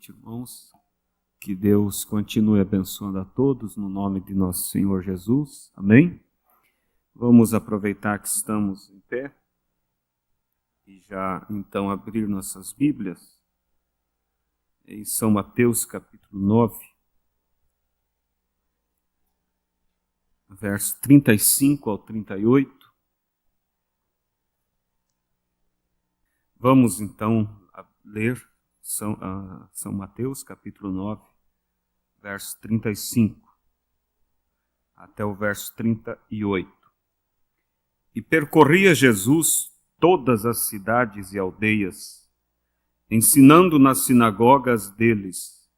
noite, irmãos. Que Deus continue abençoando a todos no nome de nosso Senhor Jesus. Amém? Vamos aproveitar que estamos em pé e já então abrir nossas Bíblias em São Mateus capítulo 9, verso 35 ao 38. Vamos então ler São Mateus capítulo 9, verso 35 até o verso 38. E percorria Jesus todas as cidades e aldeias, ensinando nas sinagogas deles,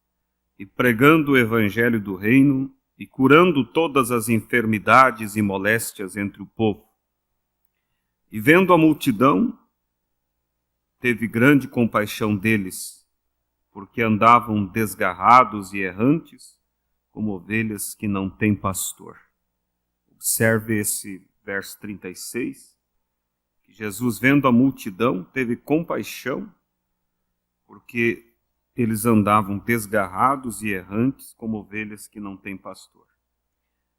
e pregando o evangelho do reino, e curando todas as enfermidades e moléstias entre o povo. E vendo a multidão, teve grande compaixão deles, porque andavam desgarrados e errantes, como ovelhas que não têm pastor. Observe esse verso 36, que Jesus, vendo a multidão, teve compaixão, porque eles andavam desgarrados e errantes, como ovelhas que não têm pastor.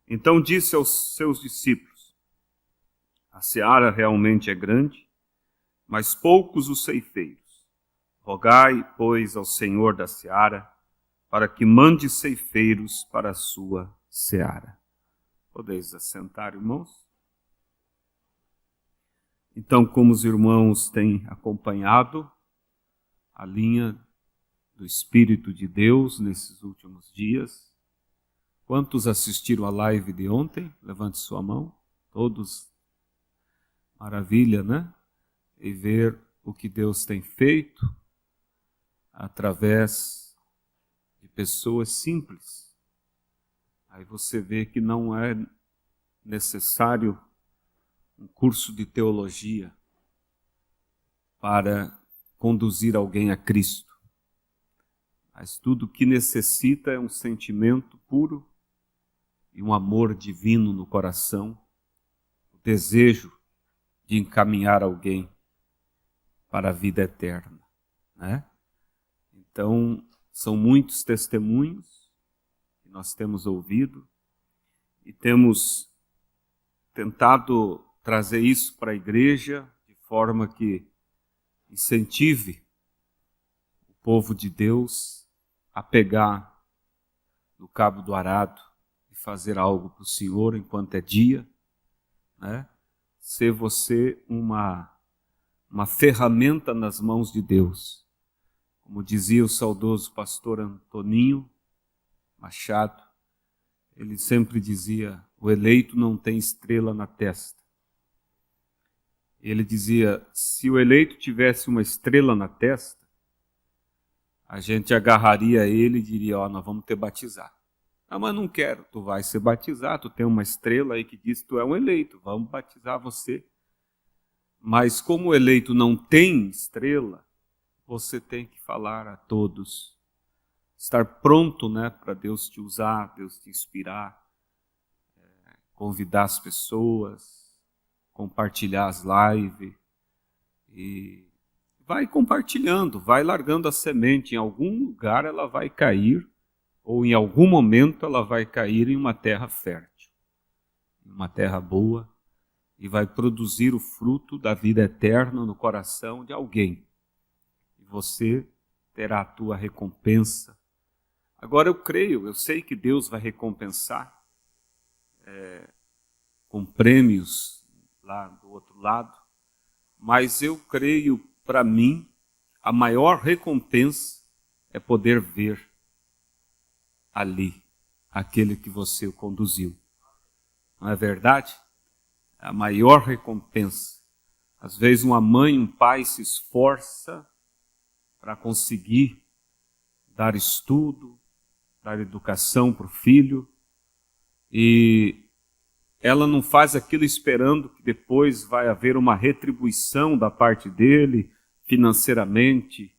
Então disse aos seus discípulos: a seara realmente é grande, mas poucos os ceifeiros. Rogai, pois, ao Senhor da seara, para que mande ceifeiros para a sua seara. Podeis assentar, irmãos? Então, como os irmãos têm acompanhado a linha do Espírito de Deus nesses últimos dias, quantos assistiram a live de ontem? Levante sua mão. Todos. Maravilha, né? E ver o que Deus tem feito através de pessoas simples. Aí você vê que não é necessário um curso de teologia para conduzir alguém a Cristo. Mas tudo o que necessita é um sentimento puro e um amor divino no coração, o desejo de encaminhar alguém para a vida eterna, né? Então, são muitos testemunhos que nós temos ouvido e temos tentado trazer isso para a igreja de forma que incentive o povo de Deus a pegar no cabo do arado e fazer algo para o Senhor enquanto é dia, né? Ser você uma ferramenta nas mãos de Deus. Como dizia o saudoso pastor Antoninho Machado, ele sempre dizia: o eleito não tem estrela na testa. Ele dizia: se o eleito tivesse uma estrela na testa, a gente agarraria ele e diria: ó, nós vamos te batizar. Ah, mas não quero. Tu vai ser batizado, tu tem uma estrela aí que diz que tu é um eleito, vamos batizar você. Mas como o eleito não tem estrela, você tem que falar a todos, estar pronto, né, para Deus te usar, Deus te inspirar, convidar as pessoas, compartilhar as lives, e vai compartilhando, vai largando a semente. Em algum lugar ela vai cair, ou em algum momento ela vai cair em uma terra fértil, em uma terra boa, e vai produzir o fruto da vida eterna no coração de alguém. E você terá a tua recompensa. Agora eu sei que Deus vai recompensar com prêmios lá do outro lado, mas eu creio, para mim, a maior recompensa é poder ver ali aquele que você conduziu. Não é verdade? A maior recompensa. Às vezes uma mãe, um pai se esforça para conseguir dar estudo, dar educação para o filho, e ela não faz aquilo esperando que depois vai haver uma retribuição da parte dele, financeiramente,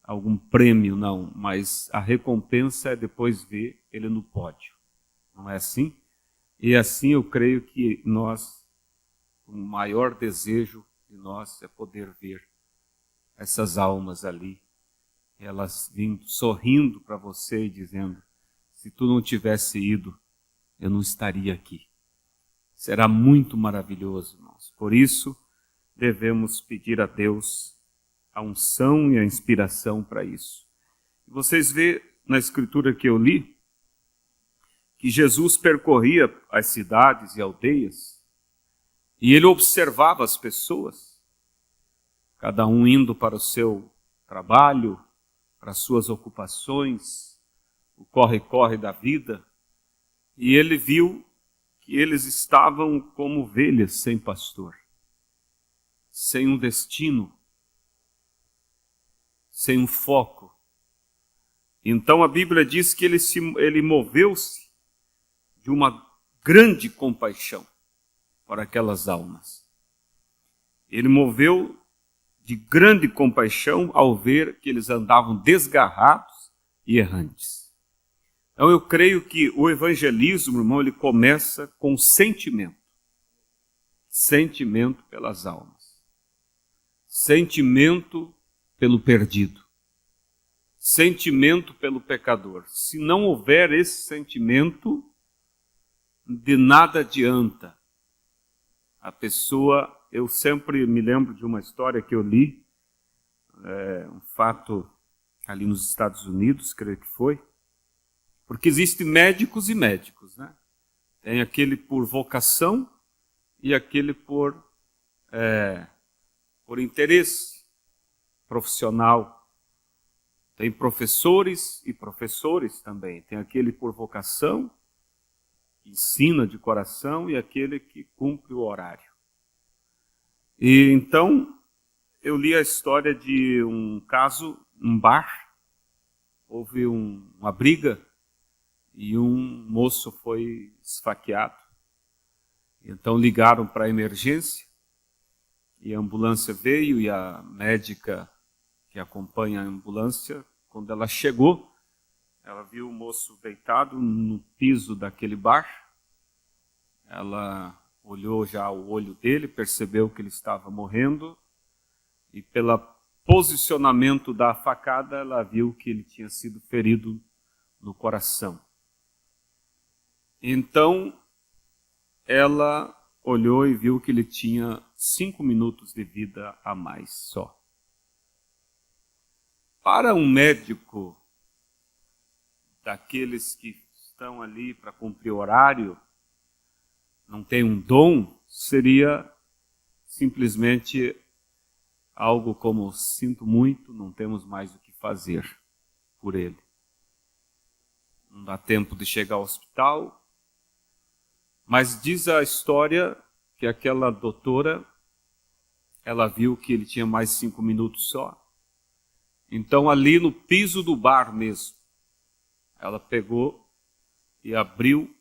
algum prêmio, não. Mas a recompensa é depois ver ele no pódio. Não é assim? E assim eu creio que nós, o maior desejo de nós é poder ver essas almas ali elas vindo sorrindo para você e dizendo: se tu não tivesse ido, eu não estaria aqui. Será muito maravilhoso, irmãos. Por isso, devemos pedir a Deus a unção e a inspiração para isso. Vocês vê na escritura que eu li, que Jesus percorria as cidades e aldeias, e ele observava as pessoas, cada um indo para o seu trabalho, para as suas ocupações, o corre-corre da vida, e ele viu que eles estavam como ovelhas sem pastor, sem um destino, sem um foco. Então a Bíblia diz que ele moveu-se de uma grande compaixão para aquelas almas. Ele moveu de grande compaixão ao ver que eles andavam desgarrados e errantes. Então eu creio que o evangelismo, irmão, ele começa com sentimento. Sentimento pelas almas. Sentimento pelo perdido. Sentimento pelo pecador. Se não houver esse sentimento, de nada adianta. A pessoa, eu sempre me lembro de uma história que eu li, um fato ali nos Estados Unidos, creio que foi, porque existem médicos e médicos, né? Tem aquele por vocação e aquele por interesse profissional. Tem professores e professores também. Tem aquele por vocação, que ensina de coração, e aquele que cumpre o horário. E então, eu li a história de um caso, um bar, houve uma briga, e um moço foi esfaqueado. Então ligaram para a emergência, e a ambulância veio, e a médica que acompanha a ambulância, quando ela chegou, ela viu o moço deitado no piso daquele bar. Ela olhou já o olho dele, percebeu que ele estava morrendo, e pelo posicionamento da facada, ela viu que ele tinha sido ferido no coração. Então, ela olhou e viu que ele tinha 5 minutos de vida a mais só. Para um médico, daqueles que estão ali para cumprir horário, não tem um dom, seria simplesmente algo como: sinto muito, não temos mais o que fazer por ele. Não dá tempo de chegar ao hospital. Mas diz a história que aquela doutora, ela viu que ele tinha mais 5 minutos só. Então ali no piso do bar mesmo, ela pegou e abriu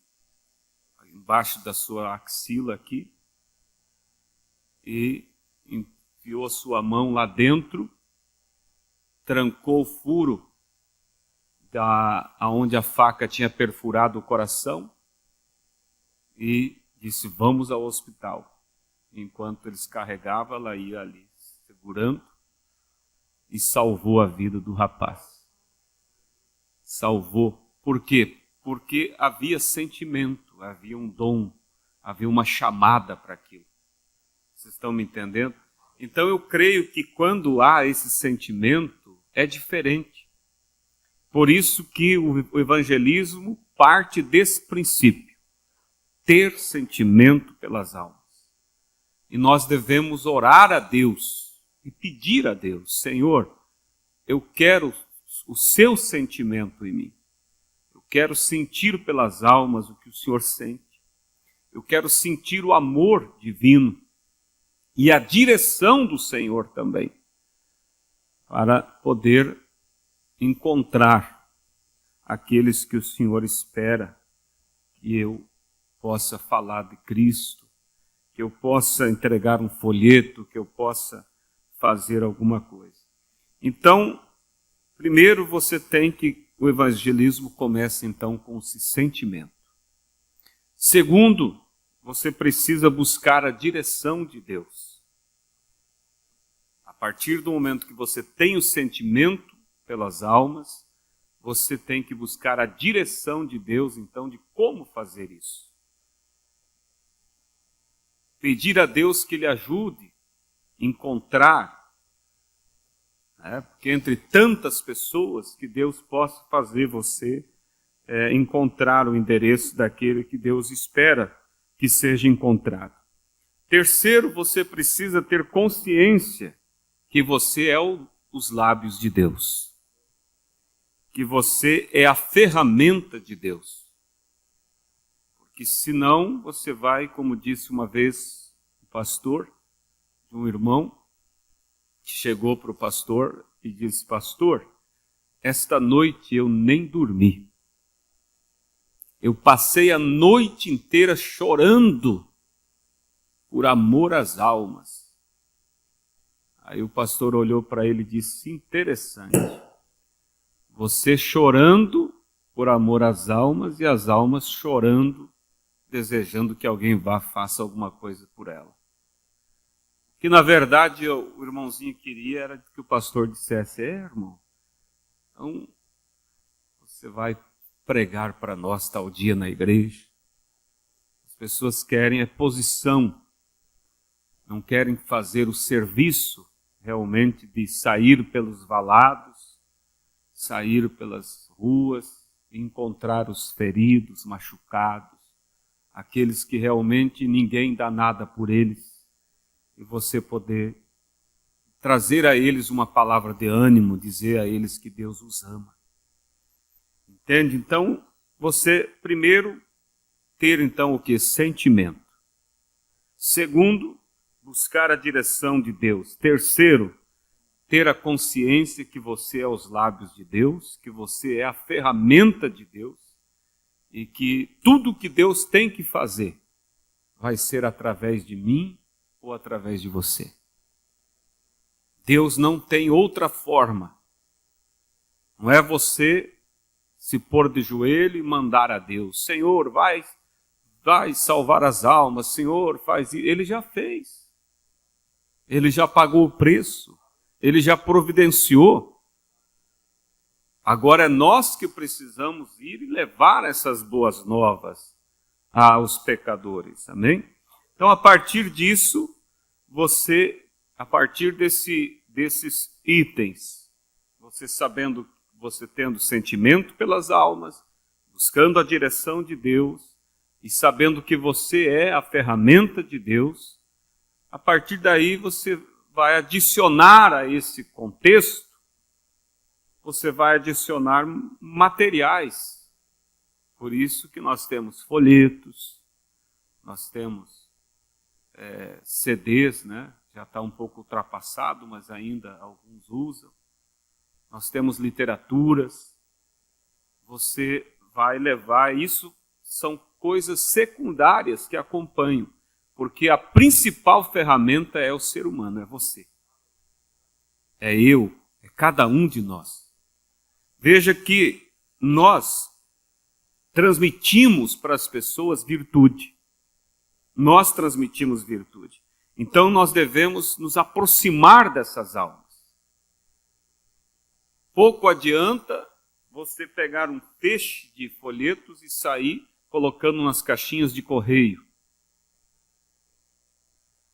embaixo da sua axila aqui e enfiou a sua mão lá dentro, trancou o furo aonde a faca tinha perfurado o coração e disse: vamos ao hospital. Enquanto eles carregavam, ela ia ali segurando e salvou a vida do rapaz. Salvou. Por quê? Porque havia sentimento, havia um dom, havia uma chamada para aquilo. Vocês estão me entendendo? Então eu creio que quando há esse sentimento, é diferente. Por isso que o evangelismo parte desse princípio: ter sentimento pelas almas. E nós devemos orar a Deus e pedir a Deus: Senhor, eu quero o seu sentimento em mim. Eu quero sentir pelas almas o que o Senhor sente. Eu quero sentir o amor divino e a direção do Senhor também, para poder encontrar aqueles que o Senhor espera que eu possa falar de Cristo, que eu possa entregar um folheto, que eu possa fazer alguma coisa. Então, primeiro o evangelismo começa então com esse sentimento. Segundo, você precisa buscar a direção de Deus. A partir do momento que você tem o sentimento, pelas almas, você tem que buscar a direção de Deus, então, de como fazer isso. Pedir a Deus que lhe ajude a encontrar, porque entre tantas pessoas, que Deus possa fazer você encontrar o endereço daquele que Deus espera que seja encontrado. Terceiro, você precisa ter consciência que você é os lábios de Deus. Que você é a ferramenta de Deus. Porque senão você vai, como disse uma vez o pastor, um irmão, que chegou para o pastor e disse: pastor, esta noite eu nem dormi. Eu passei a noite inteira chorando por amor às almas. Aí o pastor olhou para ele e disse: interessante. Você chorando por amor às almas e as almas chorando, desejando que alguém vá faça alguma coisa por ela. Que na verdade o irmãozinho queria era que o pastor dissesse: irmão, então você vai pregar para nós tal dia na igreja. As pessoas querem posição, não querem fazer o serviço realmente de sair pelos valados, sair pelas ruas, encontrar os feridos, machucados, aqueles que realmente ninguém dá nada por eles, e você poder trazer a eles uma palavra de ânimo, dizer a eles que Deus os ama. Entende? Então, você primeiro ter então o que? Sentimento. Segundo, buscar a direção de Deus. Terceiro, ter a consciência que você é os lábios de Deus, que você é a ferramenta de Deus e que tudo que Deus tem que fazer vai ser através de mim ou através de você. Deus não tem outra forma. Não é você se pôr de joelho e mandar a Deus: Senhor, vai salvar as almas, Senhor, faz isso. Ele já fez. Ele já pagou o preço. Ele já providenciou. Agora é nós que precisamos ir e levar essas boas novas aos pecadores. Amém? Então, a partir disso, a partir desses itens, você sabendo, você tendo sentimento pelas almas, buscando a direção de Deus e sabendo que você é a ferramenta de Deus, a partir daí você vai adicionar a esse contexto, você vai adicionar materiais. Por isso que nós temos folhetos, nós temos CDs, né? Já está um pouco ultrapassado, mas ainda alguns usam. Nós temos literaturas. Você vai levar, isso são coisas secundárias que acompanham. Porque a principal ferramenta é o ser humano, é você. É eu, é cada um de nós. Veja que nós transmitimos para as pessoas virtude. Nós transmitimos virtude. Então nós devemos nos aproximar dessas almas. Pouco adianta você pegar um feixe de folhetos e sair colocando nas caixinhas de correio.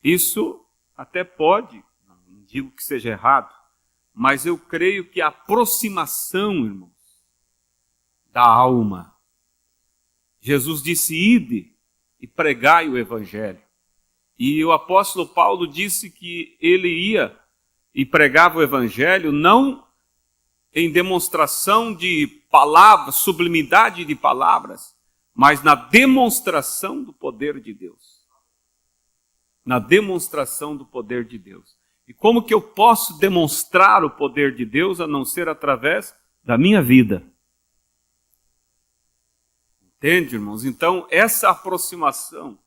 Isso até pode, não digo que seja errado, mas eu creio que a aproximação, irmãos, da alma. Jesus disse: ide e pregai o evangelho. E o apóstolo Paulo disse que ele ia e pregava o evangelho não em demonstração de palavras, sublimidade de palavras, mas na demonstração do poder de Deus. Na demonstração do poder de Deus. E como que eu posso demonstrar o poder de Deus a não ser através da minha vida? Entende, irmãos? Então, essa aproximação,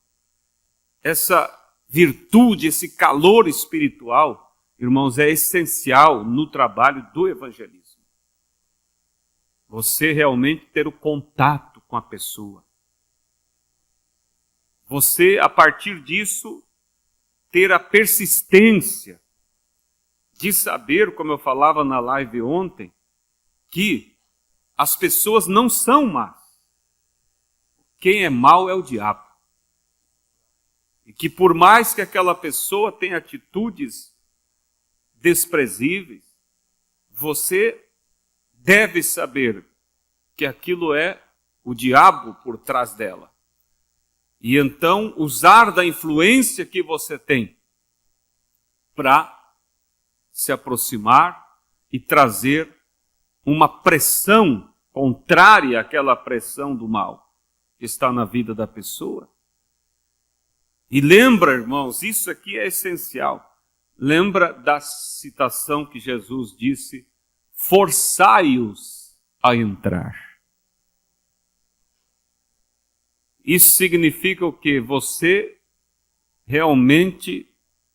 essa virtude, esse calor espiritual, irmãos, é essencial no trabalho do evangelismo. Você realmente ter o contato com a pessoa. Você, a partir disso, ter a persistência de saber, como eu falava na live ontem, que as pessoas não são más. Quem é mau é o diabo. E que por mais que aquela pessoa tenha atitudes desprezíveis, você deve saber que aquilo é o diabo por trás dela. E então usar da influência que você tem para se aproximar e trazer uma pressão contrária àquela pressão do mal que está na vida da pessoa. E lembra, irmãos, isso aqui é essencial. Lembra da citação que Jesus disse: forçai-os a entrar. Isso significa o quê? Você realmente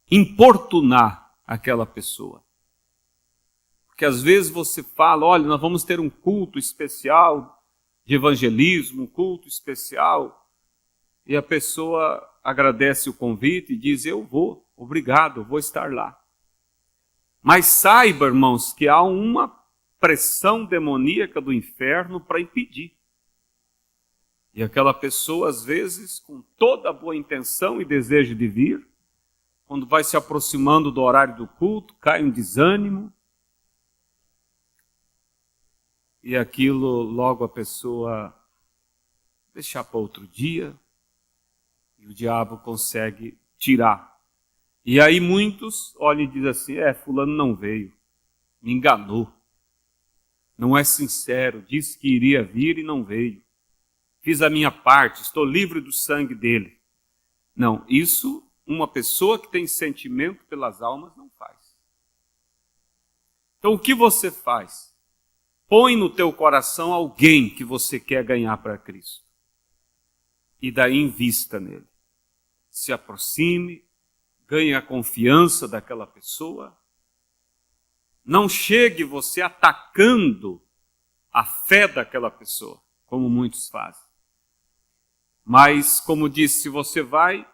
importunar aquela pessoa. Porque às vezes você fala, olha, nós vamos ter um culto especial de evangelismo, um culto especial, e a pessoa agradece o convite e diz, eu vou, obrigado, eu vou estar lá. Mas saiba, irmãos, que há uma pressão demoníaca do inferno para impedir. E aquela pessoa, às vezes, com toda a boa intenção e desejo de vir, quando vai se aproximando do horário do culto, cai um desânimo, e aquilo logo a pessoa deixar para outro dia, e o diabo consegue tirar. E aí muitos olham e dizem assim, fulano não veio, me enganou, não é sincero, disse que iria vir e não veio. Fiz a minha parte, estou livre do sangue dele. Não, isso uma pessoa que tem sentimento pelas almas não faz. Então o que você faz? Põe no teu coração alguém que você quer ganhar para Cristo. E daí invista nele. Se aproxime, ganhe a confiança daquela pessoa. Não chegue você atacando a fé daquela pessoa, como muitos fazem. Mas, como disse, se você vai,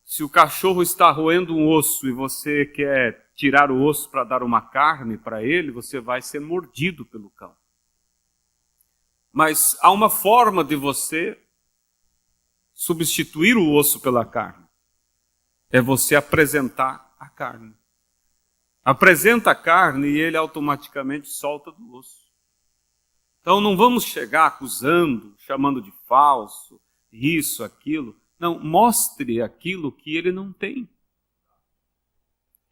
se o cachorro está roendo um osso e você quer tirar o osso para dar uma carne para ele, você vai ser mordido pelo cão. Mas há uma forma de você substituir o osso pela carne. É você apresentar a carne. Apresenta a carne e ele automaticamente solta do osso. Então não vamos chegar acusando, chamando de falso, isso, aquilo. Não, mostre aquilo que ele não tem.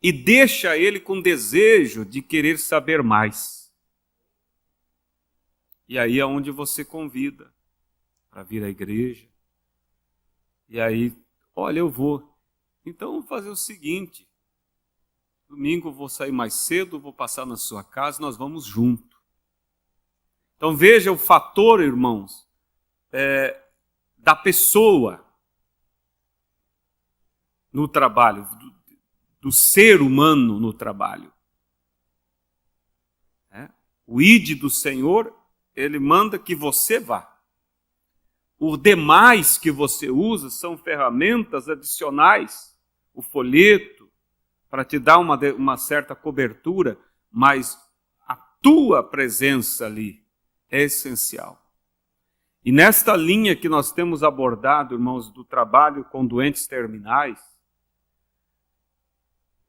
E deixa ele com desejo de querer saber mais. E aí é onde você convida para vir à igreja. E aí, olha, eu vou. Então vamos fazer o seguinte. Domingo eu vou sair mais cedo, vou passar na sua casa, nós vamos juntos. Então veja o fator, irmãos, da pessoa no trabalho, do ser humano no trabalho. O ide do Senhor, ele manda que você vá. O demais que você usa são ferramentas adicionais, o folheto, para te dar uma certa cobertura, mas a tua presença ali é essencial. E nesta linha que nós temos abordado, irmãos, do trabalho com doentes terminais,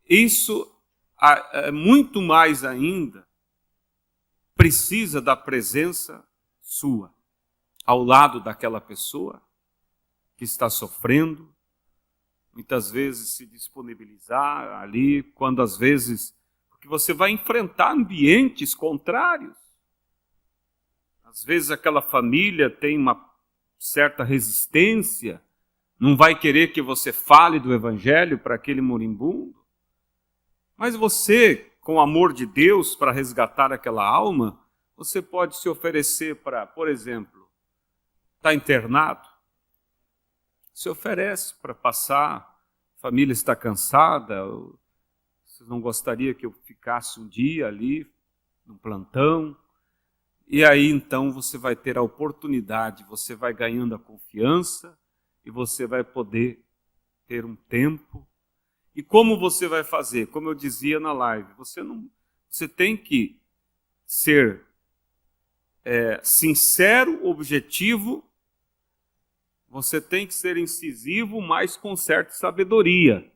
isso muito mais ainda precisa da presença sua, ao lado daquela pessoa que está sofrendo, muitas vezes se disponibilizar ali, quando às vezes, porque você vai enfrentar ambientes contrários. Às vezes aquela família tem uma certa resistência, não vai querer que você fale do evangelho para aquele moribundo. Mas você, com o amor de Deus para resgatar aquela alma, você pode se oferecer para, por exemplo, está internado, se oferece para passar, a família está cansada, você não gostaria que eu ficasse um dia ali, no plantão, e aí então você vai ter a oportunidade, você vai ganhando a confiança, e você vai poder ter um tempo. E como você vai fazer? Como eu dizia na live, você tem que ser sincero, objetivo, você tem que ser incisivo, mas com certa sabedoria.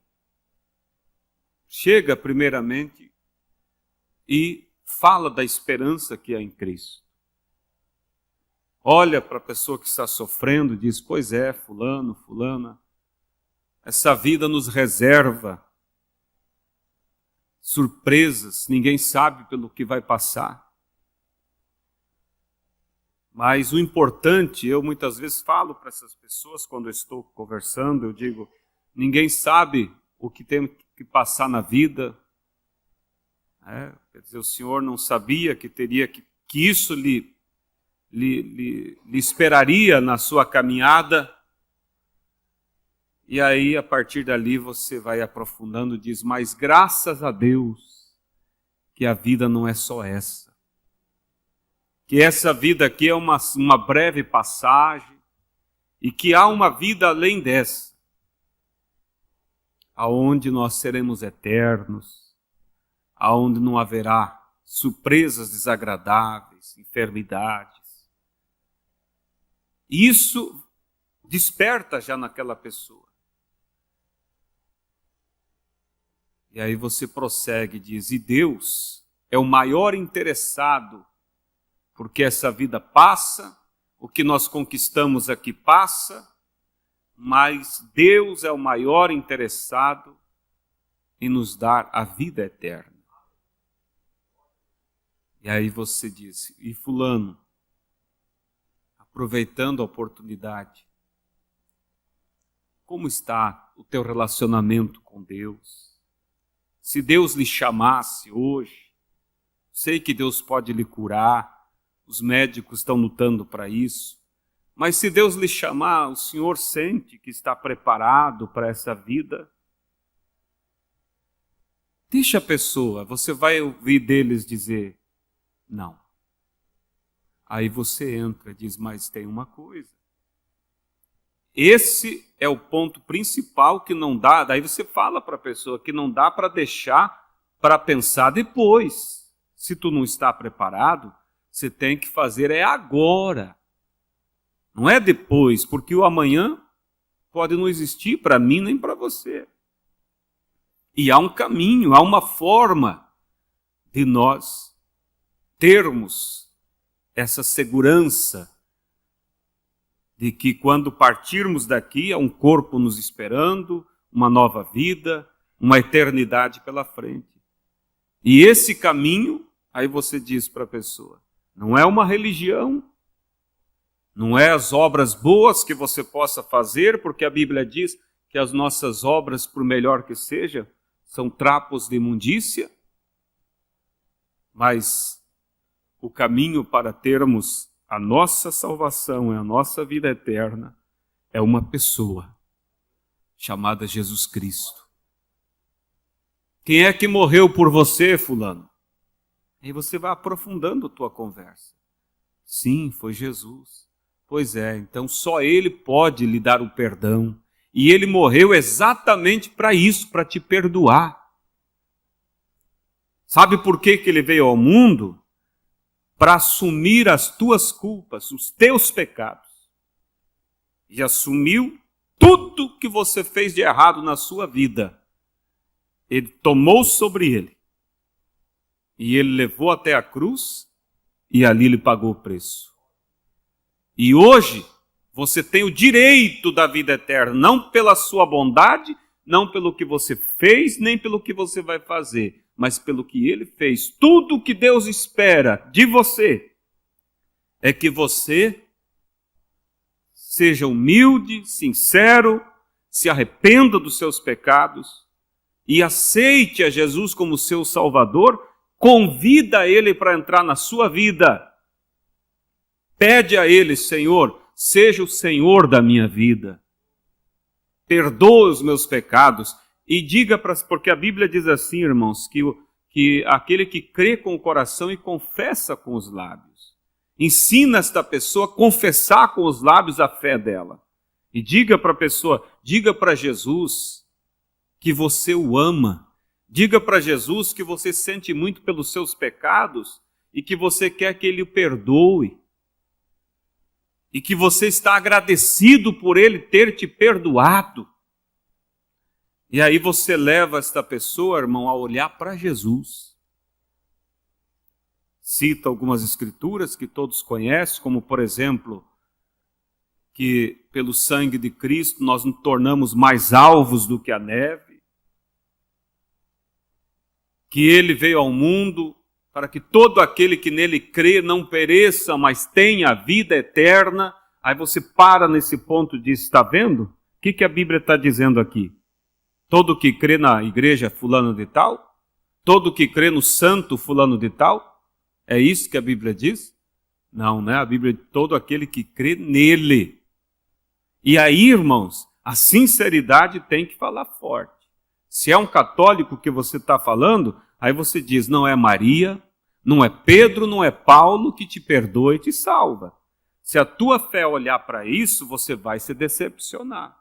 Chega primeiramente e fala da esperança que há em Cristo. Olha para a pessoa que está sofrendo e diz, pois é, fulano, fulana, essa vida nos reserva surpresas, ninguém sabe pelo que vai passar. Mas o importante, eu muitas vezes falo para essas pessoas, quando eu estou conversando, eu digo, ninguém sabe o que tem que passar na vida. Quer dizer, o Senhor não sabia que teria que isso lhe esperaria na sua caminhada. E aí, a partir dali, você vai aprofundando e diz, mas graças a Deus que a vida não é só essa. Que essa vida aqui é uma breve passagem e que há uma vida além dessa, aonde nós seremos eternos, aonde não haverá surpresas desagradáveis, enfermidades. Isso desperta já naquela pessoa. E aí você prossegue e diz, e Deus é o maior interessado, porque essa vida passa, o que nós conquistamos aqui passa, mas Deus é o maior interessado em nos dar a vida eterna. E aí você diz, e fulano, aproveitando a oportunidade, como está o teu relacionamento com Deus? Se Deus lhe chamasse hoje, sei que Deus pode lhe curar, os médicos estão lutando para isso, mas se Deus lhe chamar, o Senhor sente que está preparado para essa vida? Deixa a pessoa, você vai ouvir deles dizer, não. Aí você entra e diz, mas tem uma coisa. Esse é o ponto principal que não dá, daí você fala para a pessoa que não dá para deixar para pensar depois. Se tu não está preparado, você tem que fazer agora. Não é depois, porque o amanhã pode não existir para mim nem para você. E há um caminho, há uma forma de nós termos essa segurança de que quando partirmos daqui há um corpo nos esperando, uma nova vida, uma eternidade pela frente. E esse caminho, aí você diz para a pessoa, não é uma religião, não é as obras boas que você possa fazer, porque a Bíblia diz que as nossas obras, por melhor que sejam, são trapos de imundícia, mas o caminho para termos a nossa salvação e a nossa vida eterna é uma pessoa chamada Jesus Cristo. Quem é que morreu por você, fulano? Aí você vai aprofundando a tua conversa. Sim, foi Jesus. Pois é, então só Ele pode lhe dar o perdão. E Ele morreu exatamente para isso, para te perdoar. Sabe por que Ele veio ao mundo? Para assumir as tuas culpas, os teus pecados. E assumiu tudo que você fez de errado na sua vida. Ele tomou sobre Ele. E Ele levou até a cruz e ali Ele pagou o preço. E hoje você tem o direito da vida eterna, não pela sua bondade, não pelo que você fez, nem pelo que você vai fazer, mas pelo que Ele fez. Tudo o que Deus espera de você é que você seja humilde, sincero, se arrependa dos seus pecados e aceite a Jesus como seu Salvador. Convida Ele para entrar na sua vida. Pede a Ele, Senhor, seja o Senhor da minha vida. Perdoa os meus pecados. E diga, porque a Bíblia diz assim, irmãos, que aquele que crê com o coração e confessa com os lábios. Ensina esta pessoa a confessar com os lábios a fé dela. E diga para a pessoa, diga para Jesus que você o ama. Diga para Jesus que você sente muito pelos seus pecados e que você quer que ele o perdoe. E que você está agradecido por ele ter te perdoado. E aí você leva esta pessoa, irmão, a olhar para Jesus. Cita algumas escrituras que todos conhecem, como por exemplo, que pelo sangue de Cristo nós nos tornamos mais alvos do que a neve. Que ele veio ao mundo para que todo aquele que nele crê não pereça, mas tenha a vida eterna. Aí você para nesse ponto e diz, está vendo? O que a Bíblia está dizendo aqui? Todo que crê na igreja fulano de tal? Todo que crê no santo fulano de tal? É isso que a Bíblia diz? Não, né? A Bíblia diz todo aquele que crê nele. E aí, irmãos, a sinceridade tem que falar forte. Se é um católico que você está falando, aí você diz, não é Maria, não é Pedro, não é Paulo que te perdoa e te salva. Se a tua fé olhar para isso, você vai se decepcionar.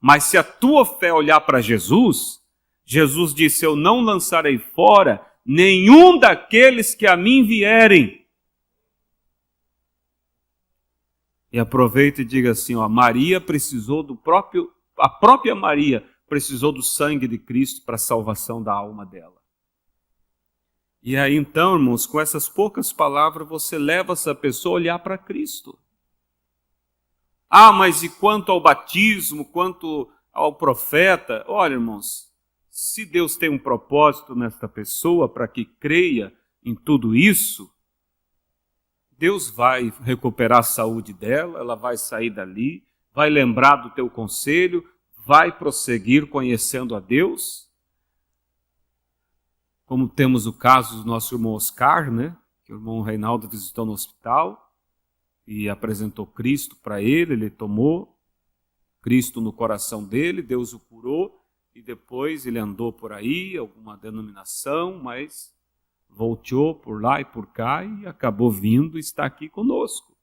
Mas se a tua fé olhar para Jesus, Jesus disse, eu não lançarei fora nenhum daqueles que a mim vierem. E aproveita e diga assim, ó, Maria precisou a própria Maria precisou do sangue de Cristo para a salvação da alma dela. E aí então, irmãos, com essas poucas palavras, você leva essa pessoa a olhar para Cristo. Ah, mas e quanto ao batismo, quanto ao profeta? Olha, irmãos, se Deus tem um propósito nesta pessoa para que creia em tudo isso, Deus vai recuperar a saúde dela, ela vai sair dali, vai lembrar do teu conselho, vai prosseguir conhecendo a Deus. Como temos o caso do nosso irmão Oscar, né? Que o irmão Reinaldo visitou no hospital e apresentou Cristo para ele, ele tomou Cristo no coração dele, Deus o curou e depois ele andou por aí, alguma denominação, mas voltou por lá e por cá e acabou vindo e está aqui conosco.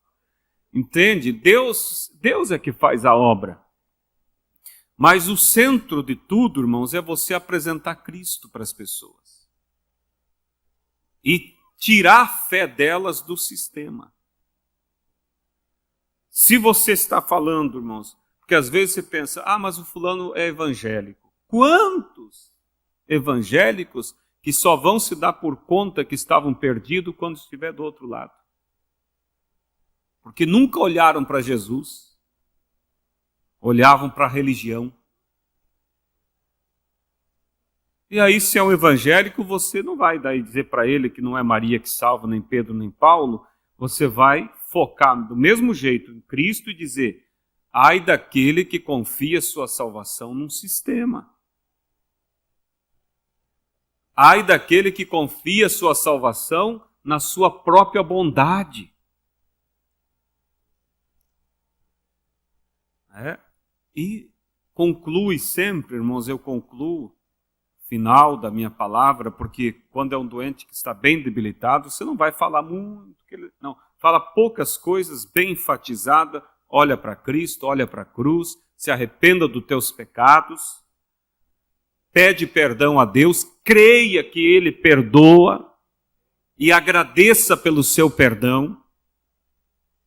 Entende? Deus é que faz a obra. Mas o centro de tudo, irmãos, é você apresentar Cristo para as pessoas. E tirar a fé delas do sistema. Se você está falando, irmãos, porque às vezes você pensa, mas o fulano é evangélico. Quantos evangélicos que só vão se dar por conta que estavam perdidos quando estiver do outro lado? Porque nunca olharam para Jesus, olhavam para a religião. E aí, se é um evangélico, você não vai daí dizer para ele que não é Maria que salva, nem Pedro, nem Paulo. Você vai focar do mesmo jeito em Cristo e dizer, ai daquele que confia sua salvação num sistema. Ai daquele que confia sua salvação na sua própria bondade. E conclui sempre, irmãos, eu concluo, final da minha palavra, porque quando é um doente que está bem debilitado, você não vai falar muito, não, fala poucas coisas, bem enfatizada, olha para Cristo, olha para a cruz, se arrependa dos teus pecados, pede perdão a Deus, creia que Ele perdoa e agradeça pelo seu perdão,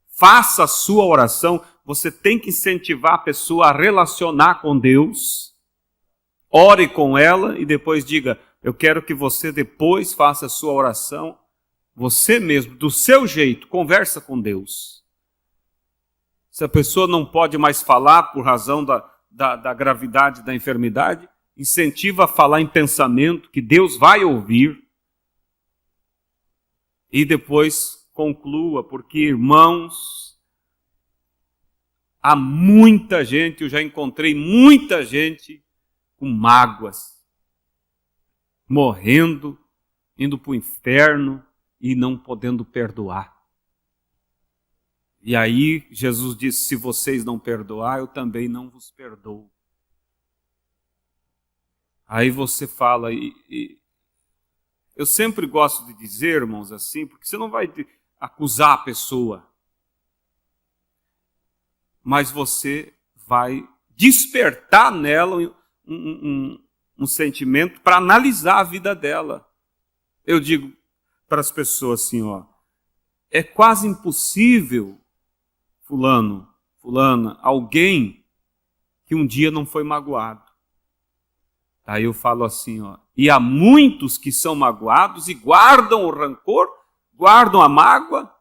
faça a sua oração, você tem que incentivar a pessoa a relacionar com Deus, ore com ela e depois diga, eu quero que você depois faça a sua oração, você mesmo, do seu jeito, conversa com Deus. Se a pessoa não pode mais falar por razão da gravidade da enfermidade, incentiva a falar em pensamento, que Deus vai ouvir. E depois conclua, porque irmãos, há muita gente, eu já encontrei muita gente com mágoas, morrendo, indo para o inferno e não podendo perdoar. E aí Jesus disse, se vocês não perdoar, eu também não vos perdoo. Aí você fala, eu sempre gosto de dizer, irmãos, assim, porque você não vai acusar a pessoa, mas você vai despertar nela um sentimento para analisar a vida dela. Eu digo, para as pessoas assim, ó, é quase impossível, fulano, fulana, alguém que um dia não foi magoado. Aí eu falo assim, ó, e há muitos que são magoados e guardam o rancor, guardam a mágoa,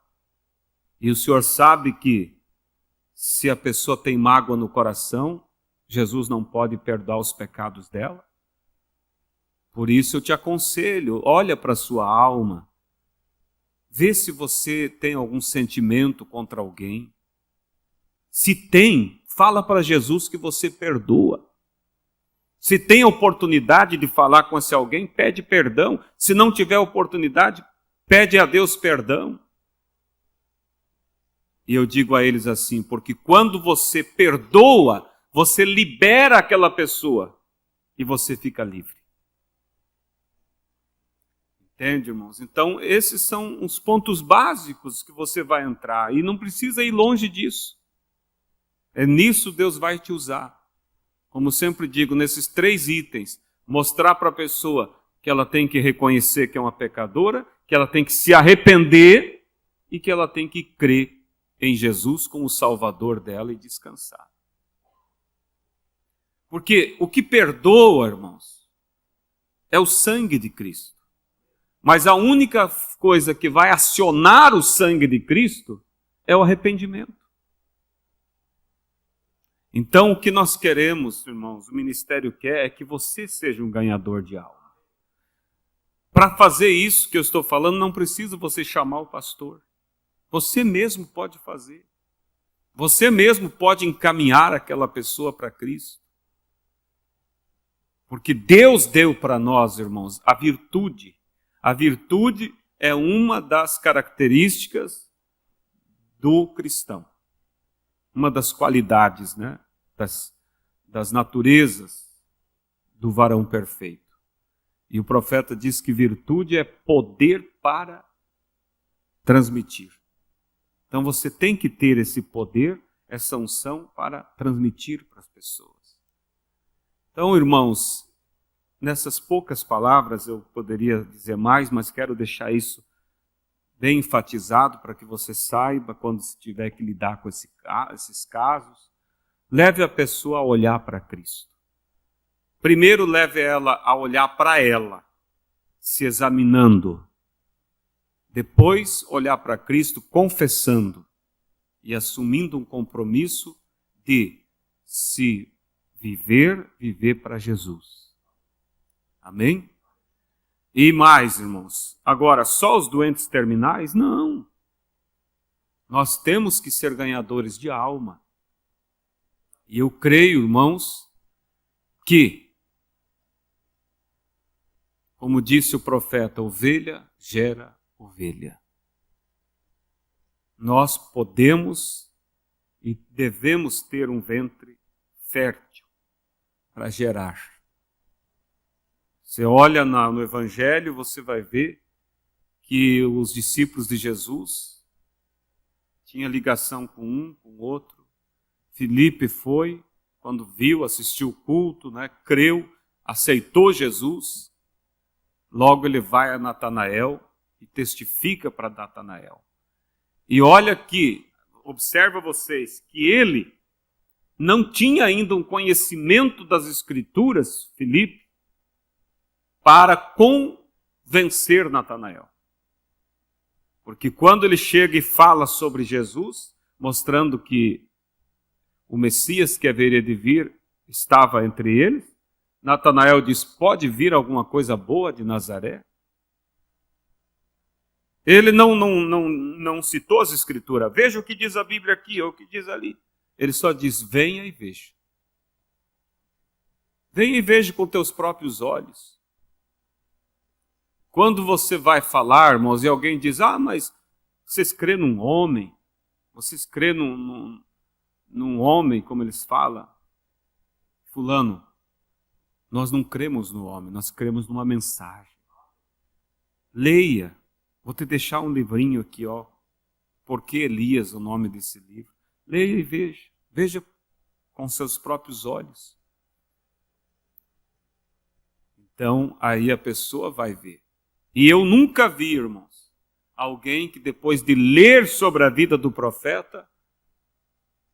e o Senhor sabe que se a pessoa tem mágoa no coração, Jesus não pode perdoar os pecados dela. Por isso eu te aconselho, olha para a sua alma, vê se você tem algum sentimento contra alguém. Se tem, fala para Jesus que você perdoa. Se tem oportunidade de falar com esse alguém, pede perdão. Se não tiver oportunidade, pede a Deus perdão. E eu digo a eles assim, porque quando você perdoa, você libera aquela pessoa e você fica livre. Entende, irmãos? Então, esses são os pontos básicos que você vai entrar. E não precisa ir longe disso. É nisso Deus vai te usar. Como sempre digo, nesses 3 itens, mostrar para a pessoa que ela tem que reconhecer que é uma pecadora, que ela tem que se arrepender e que ela tem que crer em Jesus como Salvador dela e descansar. Porque o que perdoa, irmãos, é o sangue de Cristo. Mas a única coisa que vai acionar o sangue de Cristo é o arrependimento. Então, o que nós queremos, irmãos, o ministério quer é que você seja um ganhador de alma. Para fazer isso que eu estou falando, não precisa você chamar o pastor. Você mesmo pode fazer. Você mesmo pode encaminhar aquela pessoa para Cristo. Porque Deus deu para nós, irmãos, a virtude. A virtude é uma das características do cristão. Uma das qualidades, né, das naturezas do varão perfeito. E o profeta diz que virtude é poder para transmitir. Então você tem que ter esse poder, essa unção para transmitir para as pessoas. Então, irmãos, nessas poucas palavras eu poderia dizer mais, mas quero deixar isso bem enfatizado para que você saiba quando se tiver que lidar com esses casos. Leve a pessoa a olhar para Cristo. Primeiro leve ela a olhar para ela, se examinando. Depois olhar para Cristo confessando e assumindo um compromisso de se viver para Jesus. Amém? E mais, irmãos, agora, só os doentes terminais? Não. Nós temos que ser ganhadores de alma. E eu creio, irmãos, que, como disse o profeta, ovelha gera ovelha. Nós podemos e devemos ter um ventre fértil para gerar. Você olha no Evangelho, você vai ver que os discípulos de Jesus tinham ligação com um, com o outro. Filipe foi, quando viu, assistiu o culto, né, creu, aceitou Jesus. Logo ele vai a Natanael e testifica para Natanael. E olha aqui, observa vocês, que ele não tinha ainda um conhecimento das Escrituras, Filipe, para convencer Natanael. Porque quando ele chega e fala sobre Jesus, mostrando que o Messias que haveria de vir estava entre eles, Natanael diz, pode vir alguma coisa boa de Nazaré? Ele não citou as Escrituras. Veja o que diz a Bíblia aqui, ou o que diz ali. Ele só diz, venha e veja. Venha e veja com teus próprios olhos. Quando você vai falar, irmãos, e alguém diz, mas vocês crêem num homem? Vocês crêem num homem, como eles falam? Fulano, nós não cremos no homem, nós cremos numa mensagem. Leia. Vou te deixar um livrinho aqui, ó. Por que Elias, o nome desse livro? Leia e veja. Veja com seus próprios olhos. Então, aí a pessoa vai ver. E eu nunca vi, irmãos, alguém que depois de ler sobre a vida do profeta,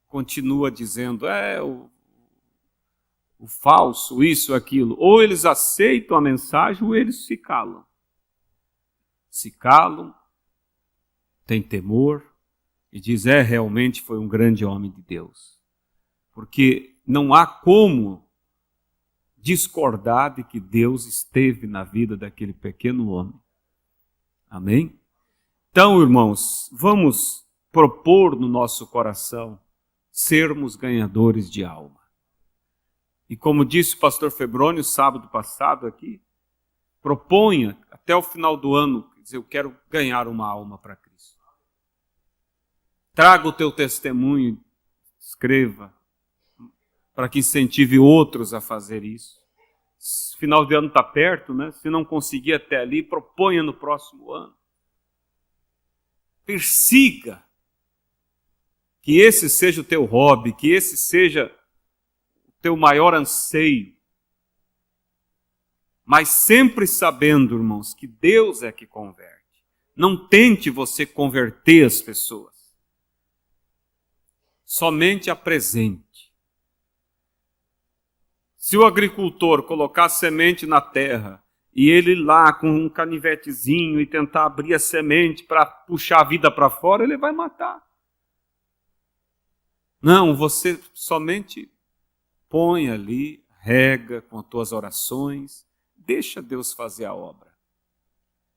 continua dizendo, o falso, isso, aquilo. Ou eles aceitam a mensagem ou eles se calam. Se calam, têm temor e diz, realmente foi um grande homem de Deus. Porque não há como discordar de que Deus esteve na vida daquele pequeno homem. Amém? Então, irmãos, vamos propor no nosso coração sermos ganhadores de alma. E como disse o pastor Febrônio sábado passado aqui, proponha até o final do ano, quer dizer, eu quero ganhar uma alma para Cristo. Traga o teu testemunho, escreva, para que incentive outros a fazer isso. Final de ano está perto, né? Se não conseguir até ali, proponha no próximo ano. Persiga que esse seja o teu hobby, que esse seja o teu maior anseio. Mas sempre sabendo, irmãos, que Deus é que converte. Não tente você converter as pessoas. Somente apresente. Se o agricultor colocar semente na terra e ele lá com um canivetezinho e tentar abrir a semente para puxar a vida para fora, ele vai matar. Não, você somente põe ali, rega com as tuas orações, deixa Deus fazer a obra.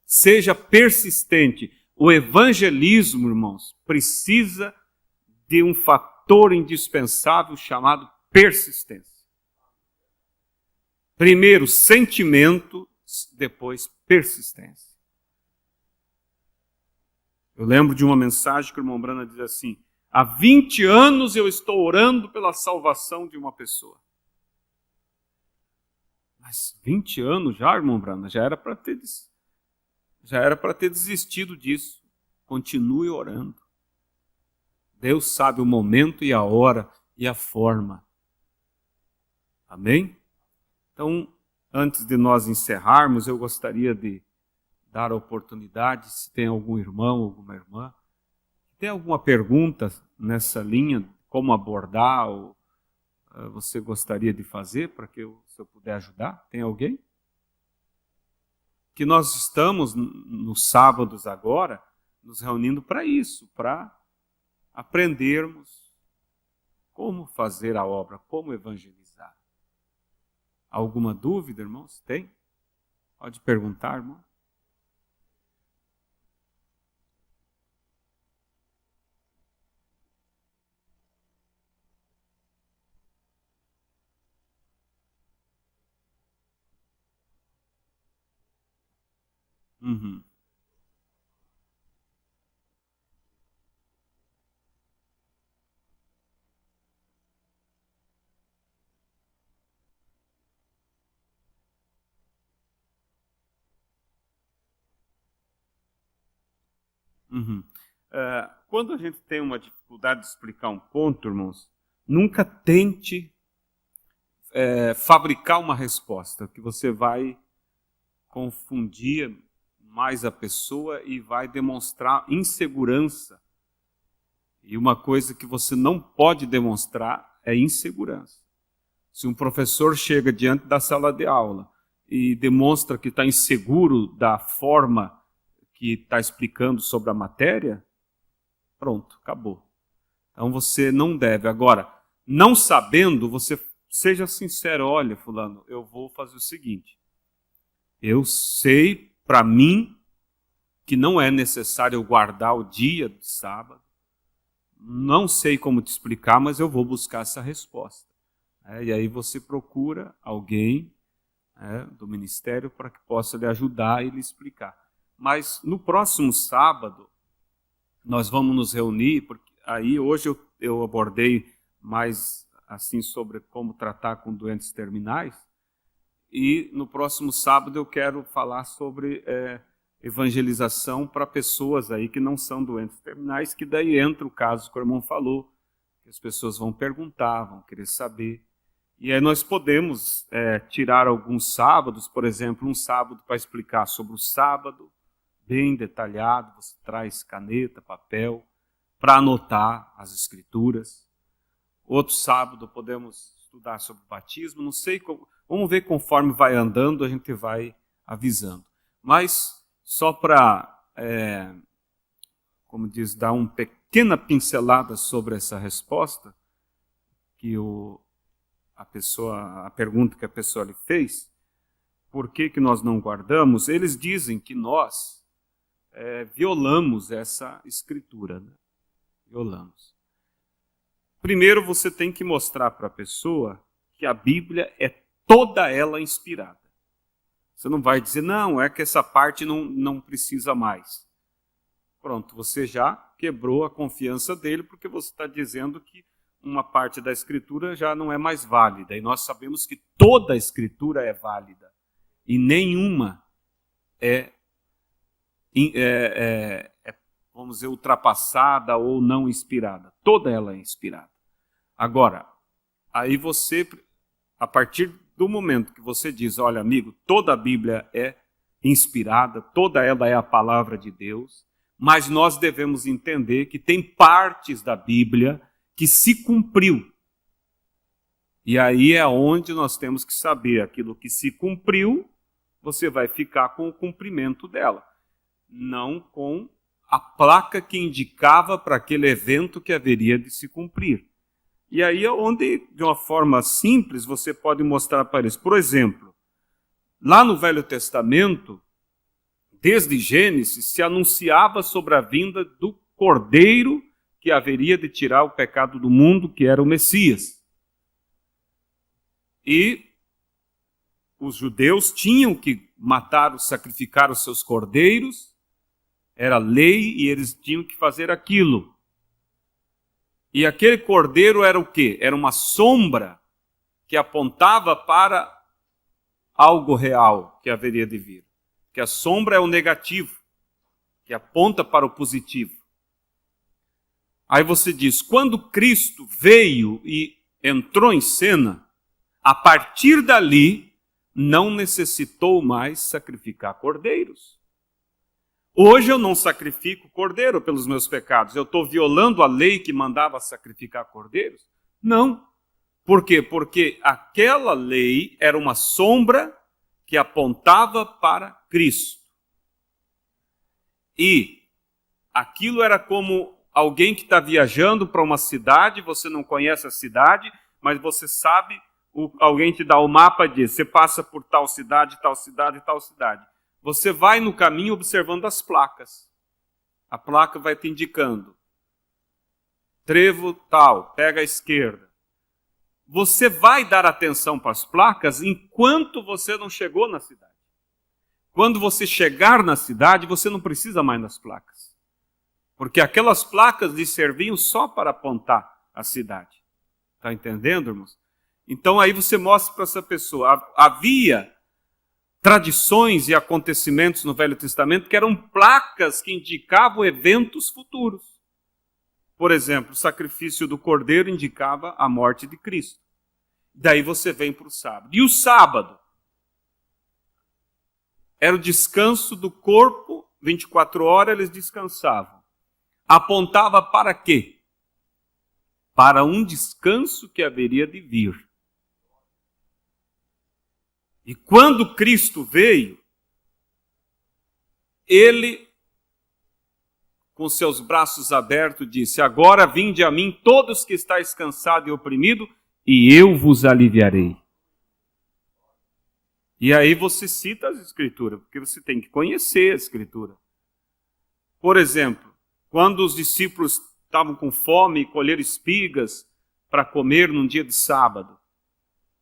Seja persistente. O evangelismo, irmãos, precisa de um fator indispensável chamado persistência. Primeiro, sentimento, depois persistência. Eu lembro de uma mensagem que o irmão Brana diz assim, há 20 anos eu estou orando pela salvação de uma pessoa. Mas 20 anos já, irmão Brana, já era para ter desistido disso. Continue orando. Deus sabe o momento e a hora e a forma. Amém? Então, antes de nós encerrarmos, eu gostaria de dar a oportunidade, se tem algum irmão, alguma irmã, que tem alguma pergunta nessa linha, como abordar, ou você gostaria de fazer, para que se eu puder ajudar? Tem alguém? Que nós estamos, nos sábados agora, nos reunindo para isso, para aprendermos como fazer a obra, como evangelizar. Alguma dúvida, irmãos? Tem? Pode perguntar, irmão. Uhum. Uhum. Quando a gente tem uma dificuldade de explicar um ponto, irmãos, nunca tente fabricar uma resposta, que você vai confundir mais a pessoa e vai demonstrar insegurança. E uma coisa que você não pode demonstrar é insegurança. Se um professor chega diante da sala de aula e demonstra que está inseguro da forma que está explicando sobre a matéria, pronto, acabou. Então você não deve. Agora, não sabendo, você seja sincero, olha, fulano, eu vou fazer o seguinte, eu sei para mim que não é necessário eu guardar o dia de sábado, não sei como te explicar, mas eu vou buscar essa resposta. E aí você procura alguém do ministério para que possa lhe ajudar e lhe explicar. Mas no próximo sábado, nós vamos nos reunir, porque aí hoje eu abordei mais assim sobre como tratar com doentes terminais, e no próximo sábado eu quero falar sobre evangelização para pessoas aí que não são doentes terminais, que daí entra o caso que o irmão falou, que as pessoas vão perguntar, vão querer saber. E aí nós podemos tirar alguns sábados, por exemplo, um sábado para explicar sobre o sábado, bem detalhado, você traz caneta, papel, para anotar as escrituras. Outro sábado podemos estudar sobre o batismo, não sei como, vamos ver conforme vai andando, a gente vai avisando. Mas só para, como diz, dar uma pequena pincelada sobre essa resposta, que a pergunta que a pessoa lhe fez, por que nós não guardamos? Eles dizem que nós violamos essa escritura, né? Violamos. Primeiro você tem que mostrar para a pessoa que a Bíblia é toda ela inspirada. Você não vai dizer, não, é que essa parte não precisa mais. Pronto, você já quebrou a confiança dele, porque você está dizendo que uma parte da Escritura já não é mais válida. E nós sabemos que toda a Escritura é válida. E nenhuma vamos dizer, ultrapassada ou não inspirada. Toda ela é inspirada. Agora, aí você, a partir do momento que você diz, olha, amigo, toda a Bíblia é inspirada, toda ela é a palavra de Deus, mas nós devemos entender que tem partes da Bíblia que se cumpriu. E aí é onde nós temos que saber aquilo que se cumpriu, você vai ficar com o cumprimento dela, não com a placa que indicava para aquele evento que haveria de se cumprir. E aí é onde, de uma forma simples, você pode mostrar para eles. Por exemplo, lá no Velho Testamento, desde Gênesis, se anunciava sobre a vinda do Cordeiro que haveria de tirar o pecado do mundo, que era o Messias. E os judeus tinham que matar, sacrificar os seus cordeiros, era lei e eles tinham que fazer aquilo. E aquele cordeiro era o quê? Era uma sombra que apontava para algo real que haveria de vir. Que a sombra é o negativo, que aponta para o positivo. Aí você diz, quando Cristo veio e entrou em cena, a partir dali, não necessitou mais sacrificar cordeiros. Hoje eu não sacrifico cordeiro pelos meus pecados. Eu estou violando a lei que mandava sacrificar cordeiros? Não. Por quê? Porque aquela lei era uma sombra que apontava para Cristo. E aquilo era como alguém que está viajando para uma cidade, você não conhece a cidade, mas você sabe, alguém te dá o mapa e diz, você passa por tal cidade, tal cidade, tal cidade. Você vai no caminho observando as placas. A placa vai te indicando. Trevo tal, pega a esquerda. Você vai dar atenção para as placas enquanto você não chegou na cidade. Quando você chegar na cidade, você não precisa mais das placas. Porque aquelas placas lhe serviam só para apontar a cidade. Está entendendo, irmãos? Então aí você mostra para essa pessoa. Havia tradições e acontecimentos no Velho Testamento que eram placas que indicavam eventos futuros. Por exemplo, o sacrifício do cordeiro indicava a morte de Cristo. Daí você vem para o sábado. E o sábado? Era o descanso do corpo, 24 horas eles descansavam. Apontava para quê? Para um descanso que haveria de vir. E quando Cristo veio, ele, com seus braços abertos, disse, agora vinde a mim todos que estáis cansados e oprimidos, e eu vos aliviarei. E aí você cita as Escrituras, porque você tem que conhecer a Escritura. Por exemplo, quando os discípulos estavam com fome e colheram espigas para comer num dia de sábado,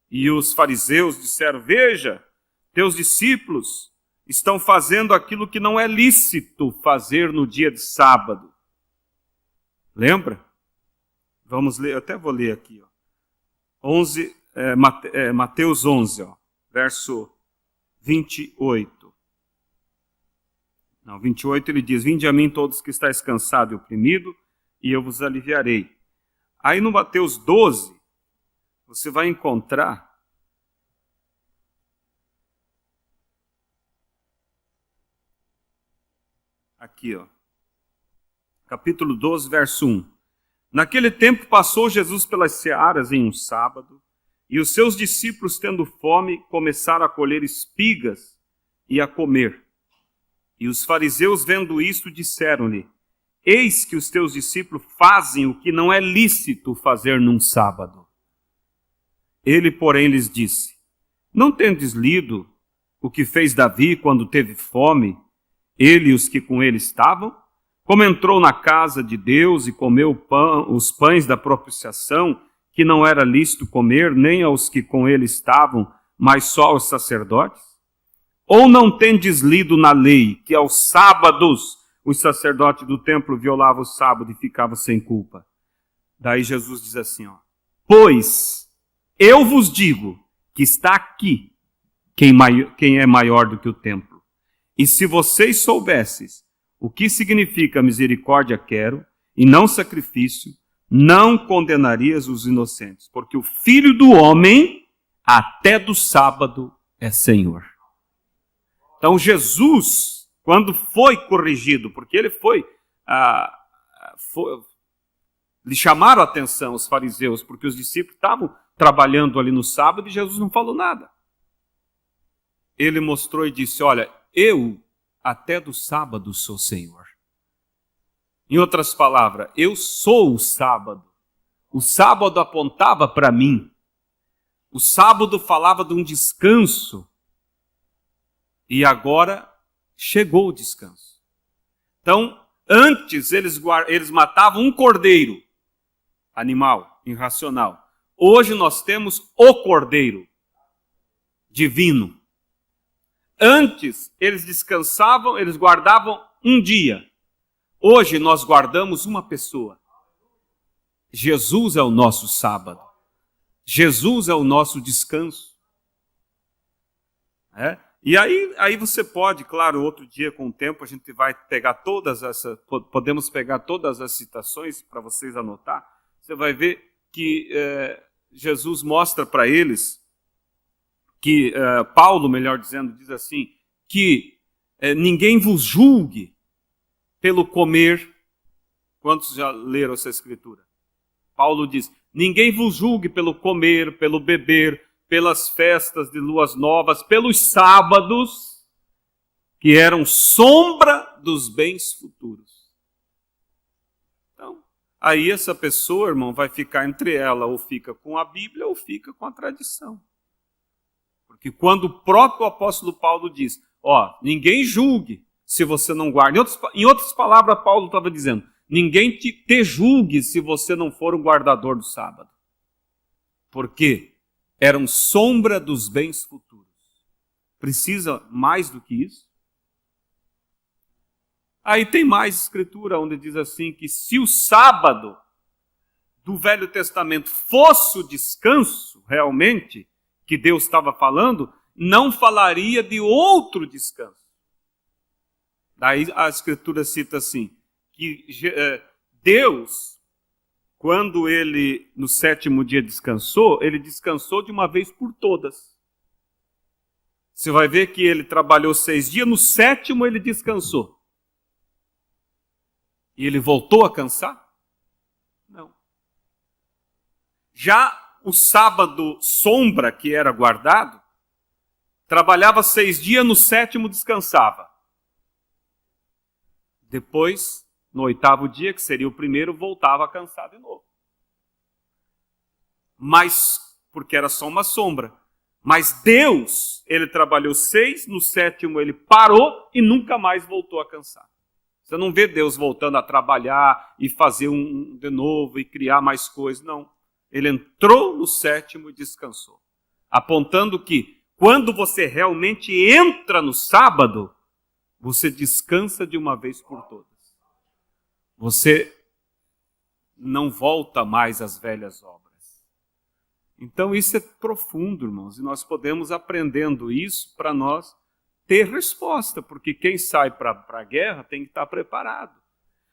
e os fariseus disseram, veja, teus discípulos estão fazendo aquilo que não é lícito fazer no dia de sábado. Lembra? Vamos ler, eu até vou ler aqui. Mateus 11, verso 28. Não, 28 ele diz, vinde a mim todos que estáis cansados e oprimidos, e eu vos aliviarei. Aí no Mateus 12, você vai encontrar Aqui, ó. Capítulo 12, verso 1. Naquele tempo passou Jesus pelas searas em um sábado, e os seus discípulos, tendo fome, começaram a colher espigas e a comer. E os fariseus, vendo isto, disseram-lhe: Eis que os teus discípulos fazem o que não é lícito fazer num sábado. Ele, porém, lhes disse: Não tendes lido o que fez Davi quando teve fome, ele e os que com ele estavam? Como entrou na casa de Deus e comeu os pães da propiciação, que não era lícito comer nem aos que com ele estavam, mas só aos sacerdotes? Ou não tendes lido na lei que aos sábados os sacerdotes do templo violavam o sábado e ficavam sem culpa? Daí Jesus diz assim, ó: Pois eu vos digo que está aqui quem é maior do que o templo. E se vocês soubesses o que significa misericórdia quero, e não sacrifício, não condenarias os inocentes, porque o Filho do Homem, até do sábado, é Senhor. Então Jesus, quando foi corrigido, porque ele lhe chamaram a atenção os fariseus, porque os discípulos estavam trabalhando ali no sábado e Jesus não falou nada. Ele mostrou e disse: olha, eu até do sábado sou Senhor. Em outras palavras, eu sou o sábado. O sábado apontava para mim. O sábado falava de um descanso. E agora chegou o descanso. Então, antes eles matavam um cordeiro, animal, irracional. Hoje nós temos o cordeiro divino. Antes, eles descansavam, eles guardavam um dia. Hoje, nós guardamos uma pessoa. Jesus é o nosso sábado. Jesus é o nosso descanso. E aí você pode, claro, outro dia, com o tempo, a gente vai pegar podemos pegar todas as citações para vocês anotar. Você vai ver que Jesus mostra para eles, que Paulo, melhor dizendo, diz assim, que ninguém vos julgue pelo comer. Quantos já leram essa escritura? Paulo diz: ninguém vos julgue pelo comer, pelo beber, pelas festas de luas novas, pelos sábados, que eram sombra dos bens futuros. Então, aí essa pessoa, irmão, vai ficar entre ela, ou fica com a Bíblia, ou fica com a tradição. Porque quando o próprio apóstolo Paulo diz, ninguém julgue se você não guarda. Em outras palavras, Paulo estava dizendo, ninguém te julgue se você não for um guardador do sábado. Porque eram sombra dos bens futuros. Precisa mais do que isso? Aí tem mais escritura onde diz assim, que se o sábado do Velho Testamento fosse o descanso realmente, que Deus estava falando, não falaria de outro descanso. Daí a Escritura cita assim, que Deus, quando ele no sétimo dia descansou, ele descansou de uma vez por todas. Você vai ver que ele trabalhou 6 dias, no sétimo ele descansou. E ele voltou a cansar? Não. Já o sábado sombra, que era guardado, trabalhava 6 dias, no sétimo descansava. Depois, no 8º dia, que seria o primeiro, voltava a cansar de novo. Mas, porque era só uma sombra. Mas Deus, ele trabalhou 6, no sétimo ele parou e nunca mais voltou a cansar. Você não vê Deus voltando a trabalhar e fazer um de novo e criar mais coisas, não. Ele entrou no sétimo e descansou. Apontando que quando você realmente entra no sábado, você descansa de uma vez por todas. Você não volta mais às velhas obras. Então isso é profundo, irmãos, e nós podemos aprendendo isso para nós ter resposta, porque quem sai para a guerra tem que estar preparado.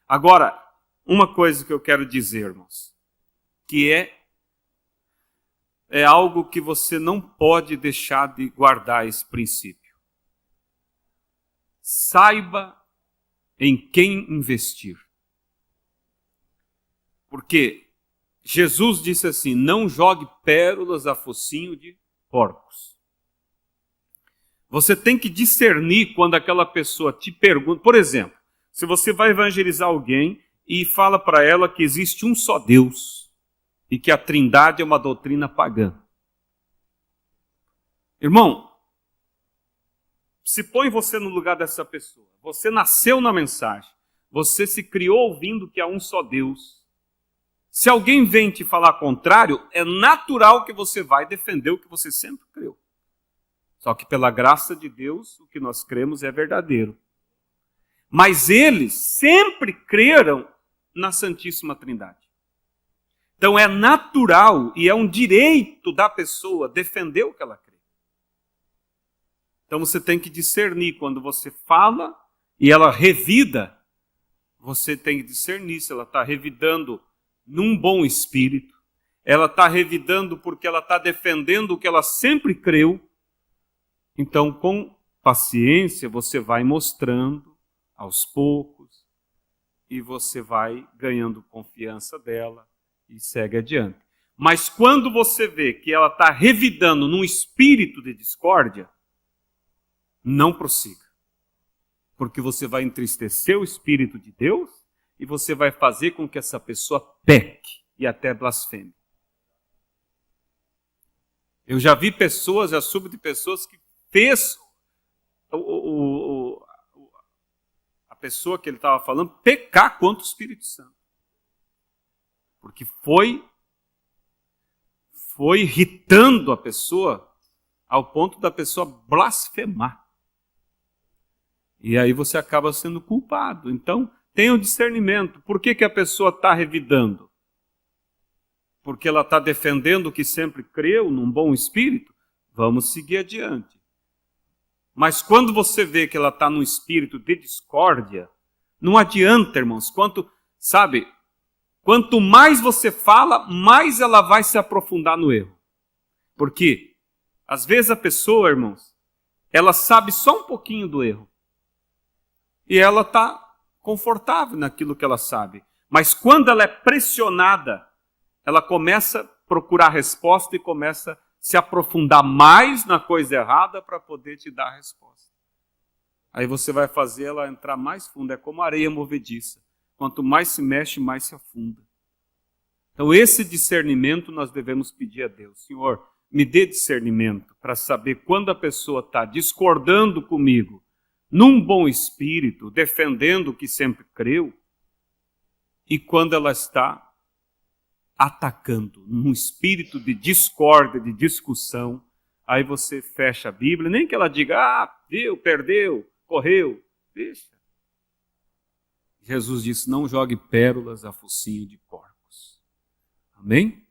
Agora, uma coisa que eu quero dizer, irmãos, que é algo que você não pode deixar de guardar esse princípio. Saiba em quem investir. Porque Jesus disse assim: não jogue pérolas a focinho de porcos. Você tem que discernir quando aquela pessoa te pergunta. Por exemplo, se você vai evangelizar alguém e fala para ela que existe um só Deus e que a Trindade é uma doutrina pagã. Irmão, se põe você no lugar dessa pessoa. Você nasceu na mensagem. Você se criou ouvindo que há um só Deus. Se alguém vem te falar contrário, é natural que você vai defender o que você sempre creu. Só que pela graça de Deus, o que nós cremos é verdadeiro. Mas eles sempre creram na Santíssima Trindade. Então é natural e é um direito da pessoa defender o que ela crê. Então você tem que discernir quando você fala e ela revida, você tem que discernir se ela está revidando num bom espírito, ela está revidando porque ela está defendendo o que ela sempre creu. Então, com paciência, você vai mostrando aos poucos e você vai ganhando confiança dela e segue adiante. Mas quando você vê que ela está revidando num espírito de discórdia, não prossiga. Porque você vai entristecer o Espírito de Deus e você vai fazer com que essa pessoa peque e até blasfeme. Eu já vi pessoas, já soube de pessoas que fez a pessoa que ele estava falando pecar contra o Espírito Santo. Porque foi irritando a pessoa ao ponto da pessoa blasfemar. E aí você acaba sendo culpado. Então, tenha o discernimento. Por que a pessoa está revidando? Porque ela está defendendo o que sempre creu, num bom espírito? Vamos seguir adiante. Mas quando você vê que ela está num espírito de discórdia, não adianta, irmãos. Quanto mais você fala, mais ela vai se aprofundar no erro. Porque, às vezes a pessoa, irmãos, ela sabe só um pouquinho do erro. E ela está confortável naquilo que ela sabe. Mas quando ela é pressionada, ela começa a procurar resposta e começa a se aprofundar mais na coisa errada para poder te dar a resposta. Aí você vai fazer ela entrar mais fundo. É como areia movediça. Quanto mais se mexe, mais se afunda. Então esse discernimento nós devemos pedir a Deus. Senhor, me dê discernimento para saber quando a pessoa está discordando comigo, num bom espírito, defendendo o que sempre creu, e quando ela está atacando, num espírito de discórdia, de discussão, aí você fecha a Bíblia, nem que ela diga, viu, perdeu, correu, deixa. Jesus disse, não jogue pérolas a focinho de porcos. Amém?